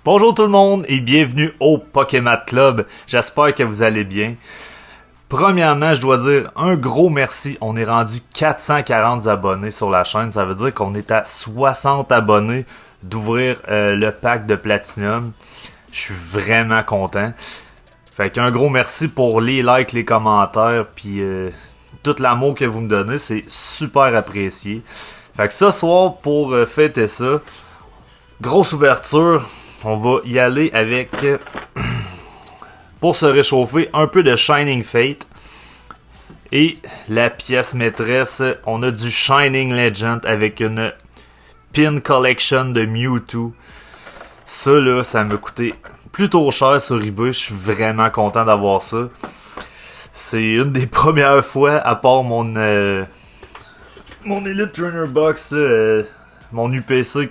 Bonjour tout le monde et bienvenue au Pokémon Club. J'espère que vous allez bien. Premièrement, je dois dire un gros merci. On est rendu 440 abonnés sur la chaîne. Ça veut dire qu'on est à 60 abonnés d'ouvrir le pack de Platinum. Je suis vraiment content. Fait qu'un gros merci pour les likes, les commentaires, puis tout l'amour que vous me donnez. C'est super apprécié. Fait que ce soir, pour fêter ça, grosse ouverture. On va y aller avec, pour se réchauffer, un peu de Shining Fate. Et la pièce maîtresse, on a du Shining Legend avec une Pin Collection de Mewtwo. Ça là, ça m'a coûté plutôt cher sur eBay. Je suis vraiment content d'avoir ça. C'est une des premières fois, à part mon Elite Trainer Box, mon UPC.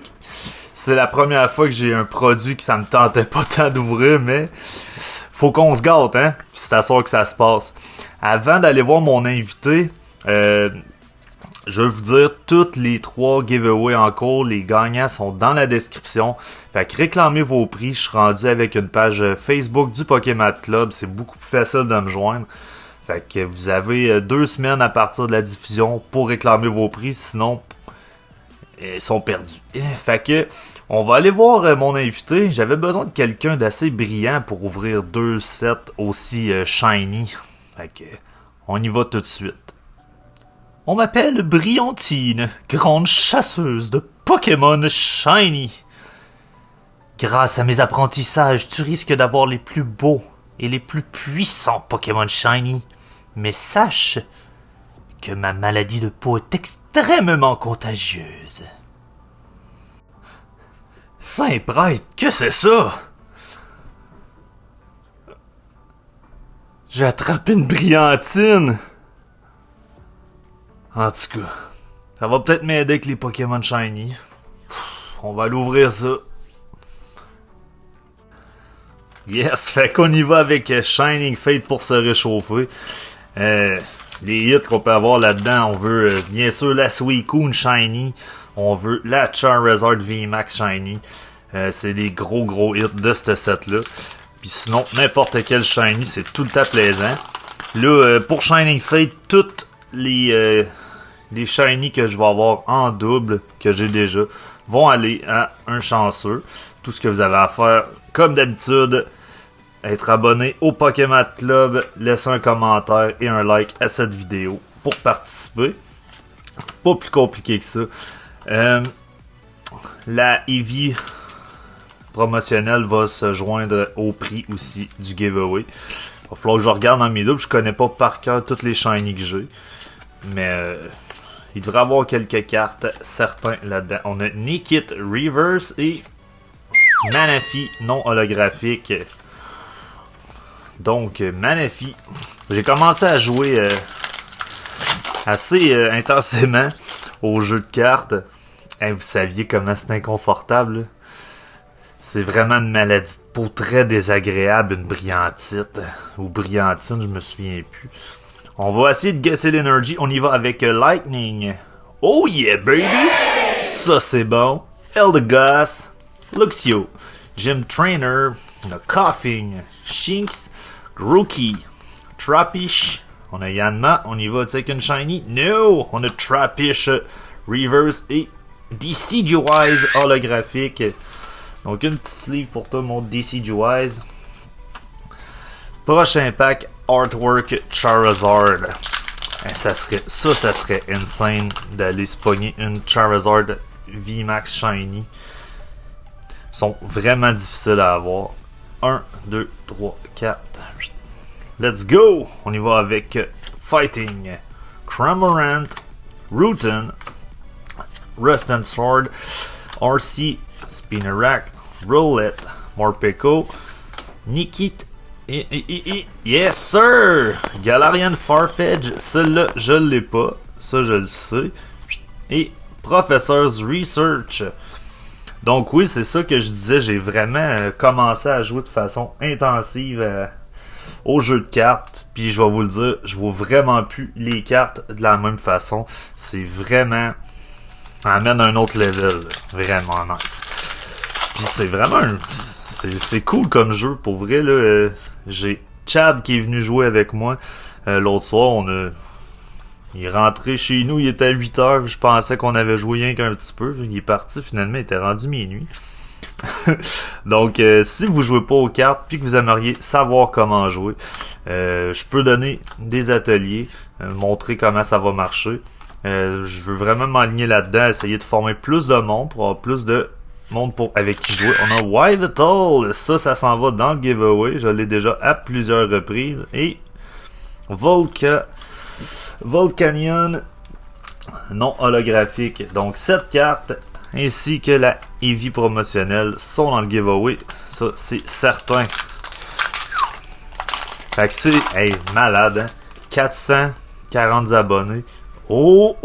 C'est la première fois que j'ai un produit que ça me tentait pas tant d'ouvrir, mais faut qu'on se gâte, hein? Puis c'est à ça que ça se passe. Avant d'aller voir mon invité, je vais vous dire, toutes les 3 giveaways en cours, les gagnants sont dans la description. Fait que réclamez vos prix, je suis rendu avec une page Facebook du Pokémon Club, c'est beaucoup plus facile de me joindre. Fait que vous avez 2 semaines à partir de la diffusion pour réclamer vos prix, sinon ils sont perdus. Fait que on va aller voir mon invité. J'avais besoin de quelqu'un d'assez brillant pour ouvrir 2 sets aussi shiny. Fait que on y va tout de suite. On m'appelle Brillantine, grande chasseuse de Pokémon shiny. Grâce à mes apprentissages, tu risques d'avoir les plus beaux et les plus puissants Pokémon shiny. Mais sache que ma maladie de peau est extrêmement contagieuse. Saint-Prêtre, que c'est ça? J'ai attrapé une brillantine. En tout cas, ça va peut-être m'aider avec les Pokémon shiny. On va l'ouvrir ça. Yes, fait qu'on y va avec Shining Fate pour se réchauffer. Les hits qu'on peut avoir là-dedans, on veut bien sûr la Suicune Shiny, on veut la Charizard VMAX Shiny. C'est des gros hits de ce set-là. Puis sinon, n'importe quel Shiny, c'est tout le temps plaisant. Là, pour Shining Fate, toutes les Shiny que je vais avoir en double, que j'ai déjà, vont aller à un chanceux. Tout ce que vous avez à faire, comme d'habitude, être abonné au Pokémon Club, laisser un commentaire et un like à cette vidéo pour participer. Pas plus compliqué que ça. La Eevee promotionnelle va se joindre au prix aussi du giveaway. Il va falloir que je regarde dans mes doubles. Je connais pas par cœur toutes les shiny que j'ai. Mais il devrait y avoir quelques cartes, certains là-dedans. On a Nickit Reverse et Manaphy non holographique. Donc, Manaphy. J'ai commencé à jouer assez intensément au jeu de cartes. Vous saviez comment c'est inconfortable. C'est vraiment une maladie de peau très désagréable, une brillantite. Ou brillantine, je me souviens plus. On va essayer de guesser l'énergie. On y va avec Lightning. Oh yeah, baby! Ça, c'est bon. Eldegoss, Luxio, Gym Trainer, Coughing, Shinx, Grookey, Trappish. On a Yanma, on y va avec une Shiny. No! On a Trappish Reverse et Decidueye holographique. Donc une petite sleeve pour toi, mon Decidueye. Prochain pack, Artwork Charizard. Ça serait insane d'aller se pogner une Charizard VMAX Shiny. Ils sont vraiment difficiles à avoir. 1, 2, 3, 4, 8. Let's go! On y va avec Fighting, Cramorant, Rootin, Rust and Sword, RC, Spinarak, Rowlet, Morpeko, Nickit et yes sir! Galarian Farfetch, celui-là je l'ai pas, ça je le sais. Et Professor's Research. Donc oui, c'est ça que je disais, j'ai vraiment commencé à jouer de façon intensive au jeu de cartes. Puis je vais vous le dire, je vois vraiment plus les cartes de la même façon. C'est vraiment... ça amène à un autre level. Vraiment nice. Puis c'est vraiment c'est cool comme jeu. Pour vrai, là, j'ai Chad qui est venu jouer avec moi. L'autre soir, il est rentré chez nous, il était à 8h, je pensais qu'on avait joué rien qu'un petit peu. Il est parti, finalement, il était rendu minuit. Donc, si vous jouez pas aux cartes puis que vous aimeriez savoir comment jouer, je peux donner des ateliers, montrer comment ça va marcher. Je veux vraiment m'aligner là-dedans, essayer de former plus de monde pour avoir plus de monde avec qui jouer. On a Wild ça s'en va dans le giveaway. Je l'ai déjà à plusieurs reprises. Et Volcanion non holographique. Donc, cette carte ainsi que la Eevee promotionnelle sont dans le giveaway. Ça, c'est certain. Fait que c'est malade, hein? 440 abonnés. Oh,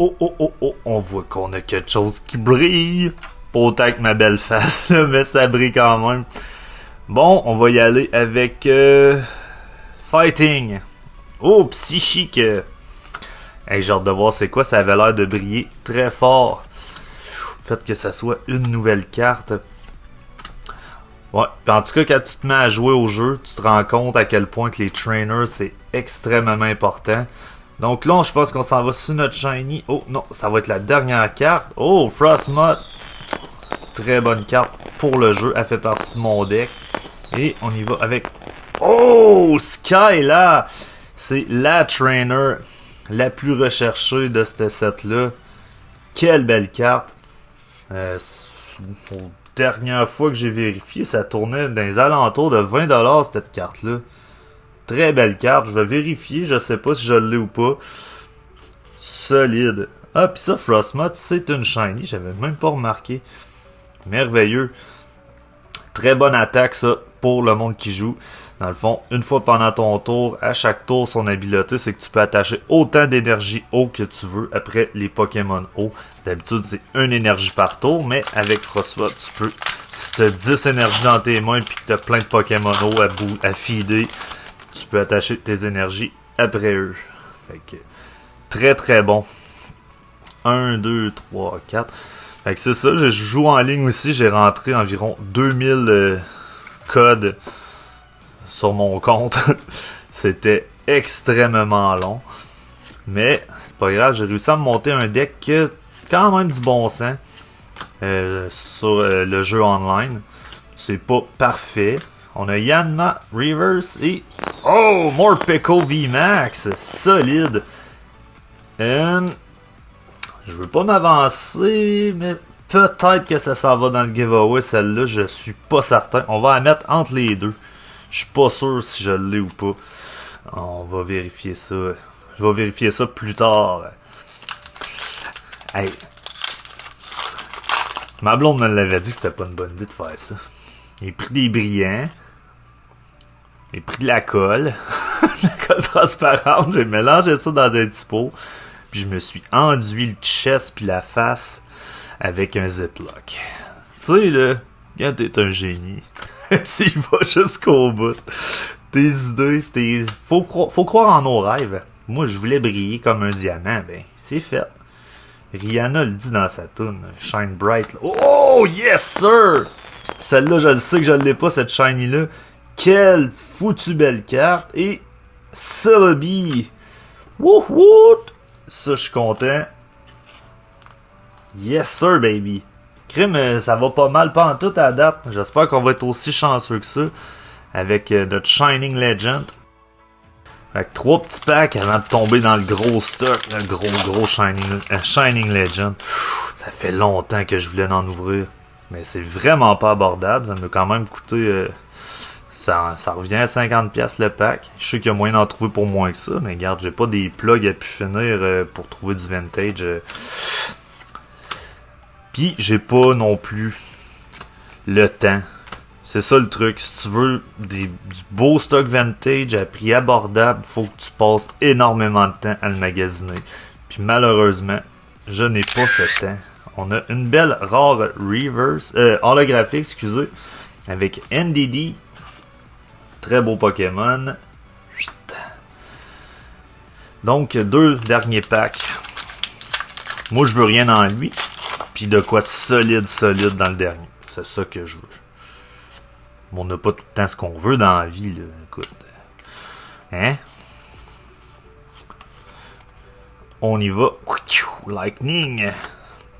on voit qu'on a quelque chose qui brille. Pas autant que ma belle face, là, mais ça brille quand même. Bon, on va y aller avec Fighting. Oh, psychique. J'ai hâte de voir c'est quoi, ça avait l'air de briller très fort. Fait que ça soit une nouvelle carte. Ouais, en tout cas, quand tu te mets à jouer au jeu, tu te rends compte à quel point que les trainers, c'est extrêmement important. Donc là, je pense qu'on s'en va sur notre shiny. Oh non, ça va être la dernière carte. Oh, Frostmoth. Très bonne carte pour le jeu. Elle fait partie de mon deck. Et on y va avec... Oh, Sky là. C'est la trainer la plus recherchée de ce set-là. Quelle belle carte. Dernière fois que j'ai vérifié, ça tournait dans les alentours de 20$ cette carte-là. Très belle carte, je vais vérifier, je sais pas si je l'ai ou pas. Solide. Ah, pis ça, Frostmoth, c'est une shiny, j'avais même pas remarqué. Merveilleux. Très bonne attaque, ça, pour le monde qui joue. Dans le fond, une fois pendant ton tour, à chaque tour, son habileté, c'est que tu peux attacher autant d'énergie eau que tu veux après les Pokémon eau. D'habitude, c'est une énergie par tour, mais avec Frostmoth, tu peux, si tu as 10 énergies dans tes mains et que tu as plein de Pokémon eau à feeder, tu peux attacher tes énergies après eux. Fait que, très très bon. 1, 2, 3, 4. Fait que c'est ça, je joue en ligne aussi, j'ai rentré environ 2000 codes sur mon compte. C'était extrêmement long. Mais c'est pas grave, j'ai réussi à me monter un deck quand même du bon sens sur le jeu online. C'est pas parfait. On a Yanma, Reverse et... Oh! Morpeko VMAX! Solide! Je veux pas m'avancer, mais peut-être que ça s'en va dans le giveaway, celle-là, je suis pas certain. On va la mettre entre les deux. Je suis pas sûr si je l'ai ou pas. On va vérifier ça. Je vais vérifier ça plus tard. Hey. Ma blonde me l'avait dit que c'était pas une bonne idée de faire ça. J'ai pris des brillants. J'ai pris de la colle. La colle transparente. J'ai mélangé ça dans un petit pot. Puis je me suis enduit le chest puis la face avec un ziploc. Tu sais, là, quand t'es un génie, tu y vas jusqu'au bout. Tes idées, faut croire en nos rêves. Moi, je voulais briller comme un diamant. Ben, c'est fait. Rihanna le dit dans sa tune. Shine bright. Là. Oh, yes, sir! Celle-là, je le sais que je l'ai pas, cette shiny-là. Quelle foutue belle carte. Et Celebi. Wouhou! Ça, je suis content. Yes, sir, baby. Crime, ça va pas mal, pas en tout à date. J'espère qu'on va être aussi chanceux que ça. Avec notre Shining Legend. Fait que 3 petits packs avant de tomber dans le gros stock. Le gros Shining Legend. Ça fait longtemps que je voulais en ouvrir. Mais c'est vraiment pas abordable. Ça m'a quand même coûté... Ça revient à 50$ le pack. Je sais qu'il y a moyen d'en trouver pour moins que ça. Mais regarde, j'ai pas des plugs à pu finir pour trouver du vintage. Puis j'ai pas non plus le temps. C'est ça le truc. Si tu veux du beau stock vintage à prix abordable, faut que tu passes énormément de temps à le magasiner. Puis malheureusement, je n'ai pas ce temps. On a une belle rare holographique, excusez, avec NDD. Très beau Pokémon. Donc, 2 derniers packs. Moi, je veux rien en lui. Puis de quoi de solide dans le dernier. C'est ça que je veux. Mais on n'a pas tout le temps ce qu'on veut dans la vie, là. Écoute. Hein? On y va. Lightning.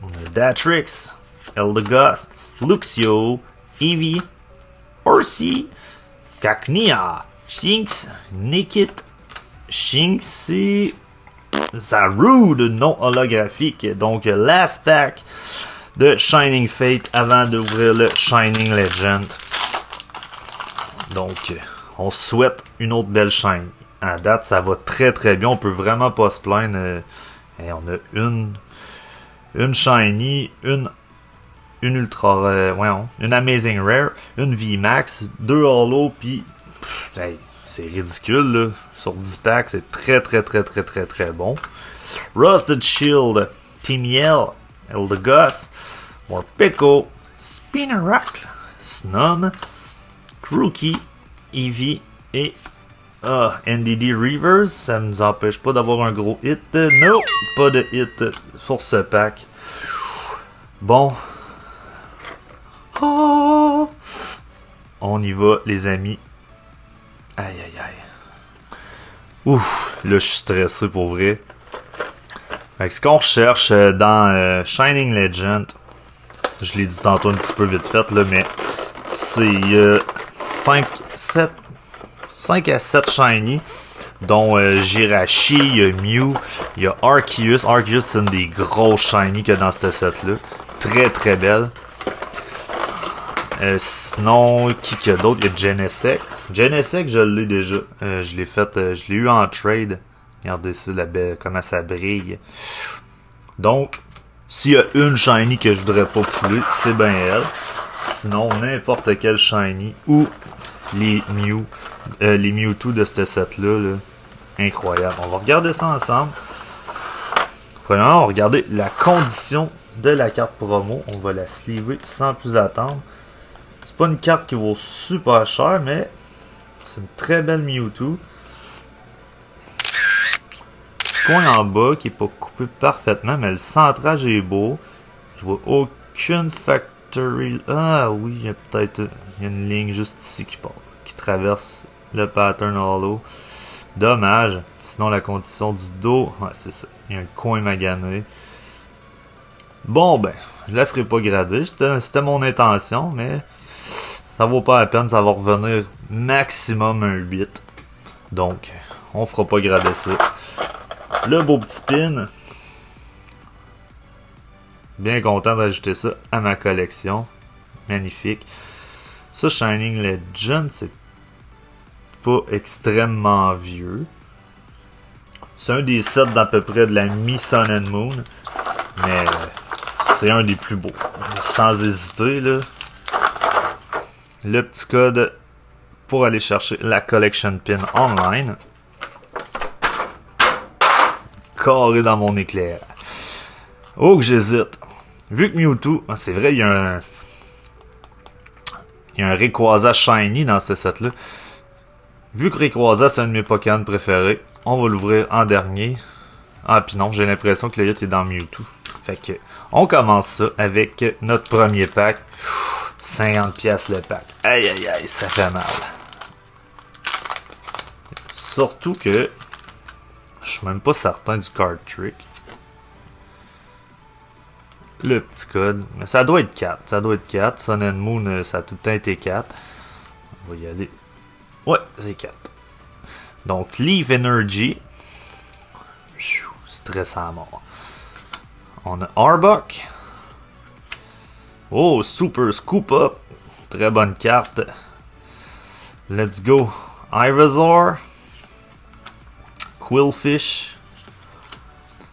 On a Datrix, Eldegoss, Luxio, Eevee, Horsey, Cacnea, Shinx, Nickit, Shinx et Zarude non holographique. Donc, last pack de Shining Fate avant d'ouvrir le Shining Legend. Donc, on souhaite une autre belle shiny. À date, ça va très très bien. On peut vraiment pas se plaindre. Et on a une shiny, une ultra, une amazing rare, une VMAX, 2 holo, puis hey, c'est ridicule là. Sur 10 packs, c'est très très très très très très bon. Rusted Shield, Team Yell, Eldegoss, Morpeko, Spinarak, Snom, Grookey, Eevee et NDD Reavers. Ça ne nous empêche pas d'avoir un gros hit. Non, pas de hit sur ce pack. Bon. Oh. On y va, les amis. Aïe, aïe, aïe. Ouf, là, je suis stressé pour vrai. Fait que ce qu'on recherche dans Shining Legend, je l'ai dit tantôt un petit peu vite fait, là, mais c'est 5 à 7 shiny, dont Jirachi, il y a Mew, il y a Arceus. Arceus, c'est une des grosses shiny qu'il y a dans ce set-là. Très très belle. Sinon, qui qu'il y a d'autre? Il y a Genesect. Genesect, je l'ai déjà. Je l'ai fait, je l'ai eu en trade. Regardez ça, comment ça brille. Donc, s'il y a une shiny que je voudrais pas pouler, c'est bien elle. Sinon, n'importe quelle shiny ou les Mewtwo de ce set-là. Là. Incroyable. On va regarder ça ensemble. Premièrement, on va regarder la condition de la carte promo. On va la sleever sans plus attendre. C'est pas une carte qui vaut super cher, mais c'est une très belle Mewtwo. Petit coin en bas qui est pas coupé parfaitement, mais le centrage est beau. Je vois aucune factory. Ah oui, il y a peut-être une ligne juste ici qui traverse le pattern hollow. Dommage. Sinon, la condition du dos, ouais, c'est ça. Il y a un coin magané. Bon, ben, je la ferai pas grader. C'était mon intention, mais ça vaut pas la peine. Ça va revenir maximum un 8. Donc, on fera pas grader ça. Le beau petit pin. Bien content d'ajouter ça à ma collection. Magnifique. Ça, Shining Legend, c'est pas extrêmement vieux. C'est un des sets d'à peu près de la mi-Sun and Moon. Mais c'est un des plus beaux. Sans hésiter, là. Le petit code pour aller chercher la Collection Pin online. Carré dans mon éclair. Oh que j'hésite. Vu que Mewtwo, c'est vrai, il y a un Rayquaza Shiny dans ce set-là. Vu que Rayquaza, c'est un de mes Pokémon préférés, on va l'ouvrir en dernier. Ah, puis non, j'ai l'impression que le hit est dans Mewtwo. Fait que, on commence ça avec notre premier pack. 50$ le pack. Aïe, aïe, aïe, ça fait mal. Surtout que, je suis même pas certain du card trick. Le petit code. Mais ça doit être 4. Ça doit être 4. Sun and Moon, ça a tout le temps été 4. On va y aller. Ouais, c'est 4. Donc, Leaf Energy. Stressant à mort. On a Arbok. Oh, Super Scoop Up. Très bonne carte. Let's go. Ivysaur. Quillfish.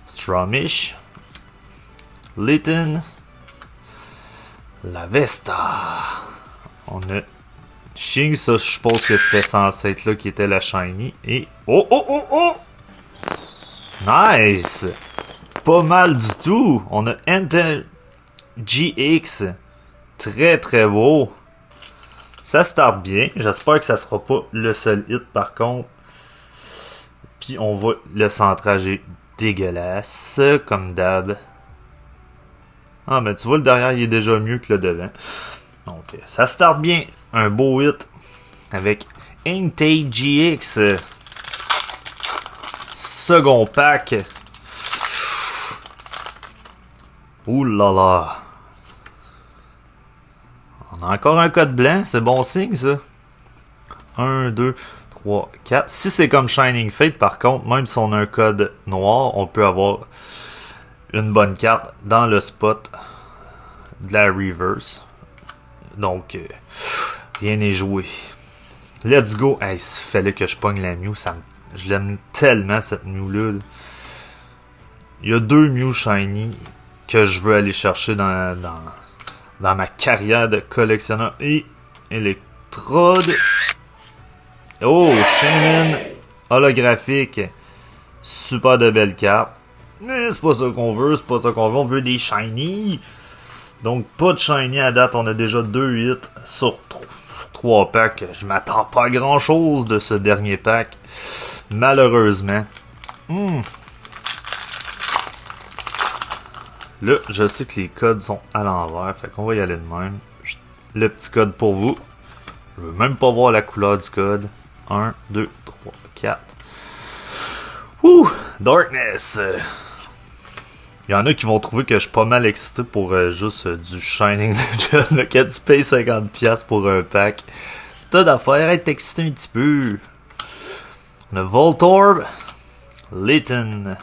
Stromish. Litten. Lavesta. On a Shinx, ça, je suppose que c'était censé être là qui était la shiny. Et. Oh oh oh oh! Nice! Pas mal du tout! On a Enter GX. Très très beau. Ça start bien. J'espère que ça sera pas le seul hit par contre. Puis on voit le centrage est dégueulasse. Comme d'hab. Ah, mais tu vois, le derrière, il est déjà mieux que le devant. Donc, ça start bien. Un beau hit avec Entei GX. Second pack. Ouh là là. On a encore un code blanc. C'est bon signe, ça. 1, 2, 3, 4. Si c'est comme Shining Fate, par contre, même si on a un code noir, on peut avoir une bonne carte dans le spot de la reverse. Donc, rien n'est joué. Let's go. Hey, s'il fallait que je pogne la Mew, je l'aime tellement, cette Mew-là. Là. Il y a 2 Mew Shiny que je veux aller chercher dans ma carrière de collectionneur et électrode. Oh, Shannon holographique. Super de belles cartes. Mais c'est pas ça qu'on veut, on veut des shiny. Donc pas de shiny à date, on a déjà 2 hits sur 3 packs. Je m'attends pas à grand chose de ce dernier pack. Malheureusement. Là, je sais que les codes sont à l'envers, fait qu'on va y aller de même. Le petit code pour vous. Je veux même pas voir la couleur du code. 1, 2, 3, 4. Ouh! Darkness! Il y en a qui vont trouver que je suis pas mal excité pour juste du Shining Legend. Quand tu payes 50$ pour un pack, t'as d'affaires à être excité un petit peu. Le Voltorb, Layton,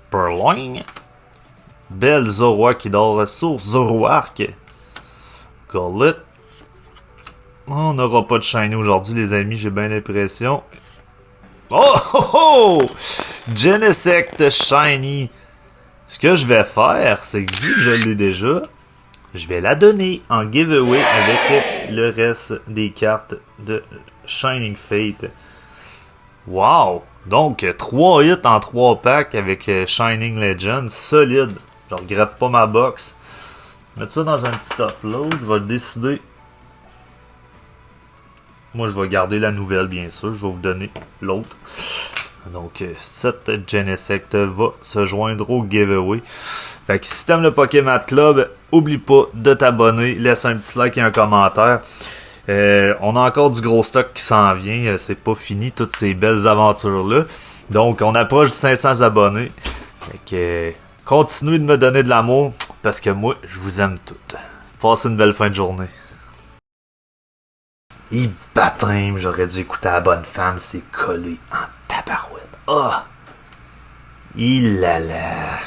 Purloin, Belle Zoroark qui dort sur Zoroark, Gollet. On n'aura pas de Shiny aujourd'hui, les amis, j'ai bien l'impression. Oh oh oh! Genesect Shiny. Ce que je vais faire, c'est que vu que je l'ai déjà, je vais la donner en giveaway avec le reste des cartes de Shining Fate. Wow! Donc, 3 hits en 3 packs avec Shining Legend. Solide. Je regrette pas ma box. Mettre ça dans un petit upload. Je vais décider. Moi, je vais garder la nouvelle, bien sûr. Je vais vous donner l'autre. Donc, cette Genesect va se joindre au giveaway. Fait que si t'aimes le Pokémon Club, oublie pas de t'abonner, laisse un petit like et un commentaire. On a encore du gros stock qui s'en vient. C'est pas fini, toutes ces belles aventures-là. Donc, on approche de 500 abonnés. Fait que, continuez de me donner de l'amour, parce que moi, je vous aime toutes. Passez une belle fin de journée. Baptême, j'aurais dû écouter la bonne femme, c'est collé en tabarouette. Oh! Il là là.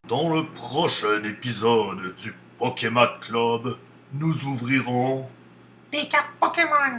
Dans le prochain épisode du Pokémon Club, nous ouvrirons des cartes Pokémon.